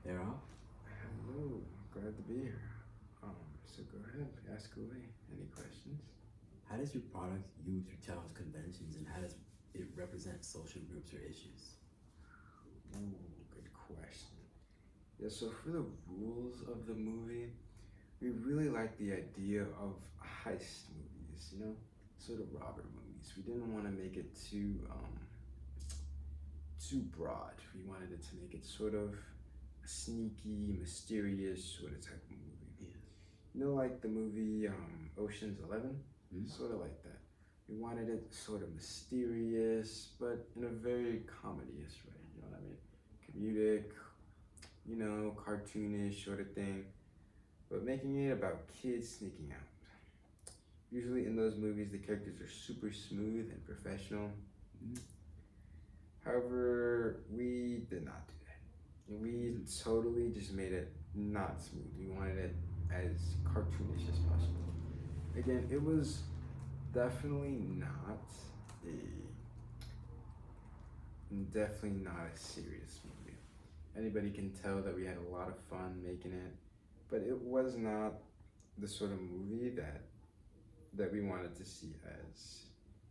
They're off. Hello, glad to be here. So go ahead, ask away. Any questions? How does your product use or challenge conventions, and how does it represent social groups or issues? Ooh, good question. Yeah, so for the rules of the movie, we really like the idea of heist movies, sort of robber movies. We didn't want to make it too broad. We wanted it to make it sort of a sneaky, mysterious sort of type of movie. Yeah. Like the movie Ocean's 11? Mhm. Sort of like that. We wanted it sort of mysterious, but in a very comedy-ish way. You know what I mean? Comedic, cartoonish sort of thing, but making it about kids sneaking out. Usually in those movies, the characters are super smooth and professional. Mhm. However, we did not do that. We totally just made it not smooth. We wanted it as cartoonish as possible. Again, it was definitely not a definitely not a serious movie. Anybody can tell that we had a lot of fun making it, but it was not the sort of movie that we wanted to see as.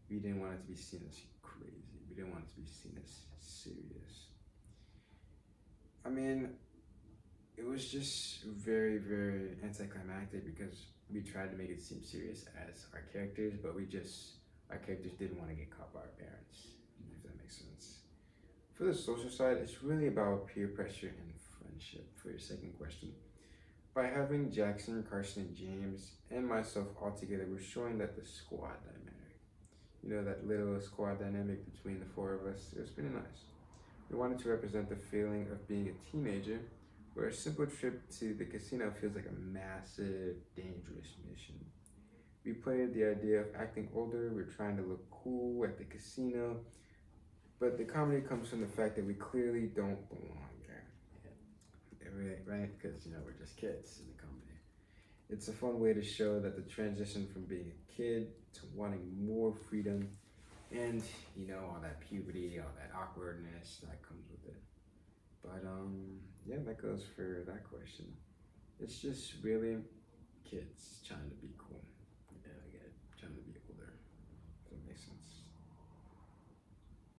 We didn't want it to be seen as crazy. We didn't want it to be seen as serious. I mean, it was just very, very anticlimactic because we tried to make it seem serious as our characters, but our characters didn't want to get caught by our parents, if that makes sense. For the social side, it's really about peer pressure and friendship, for your second question. By having Jackson, Carson, and James, and myself all together, we're showing that the squad dynamic, that little squad dynamic between the four of us, it was pretty nice. We wanted to represent the feeling of being a teenager, where a simple trip to the casino feels like a massive, dangerous mission. We played the idea of acting older, we're trying to look cool at the casino, but the comedy comes from the fact that we clearly don't belong there. Right? Because, we're just kids in the company. It's a fun way to show that the transition from being a kid to wanting more freedom and, all that puberty, all that awkwardness that comes with it. But, yeah, that goes for that question. It's just really kids trying to be cool.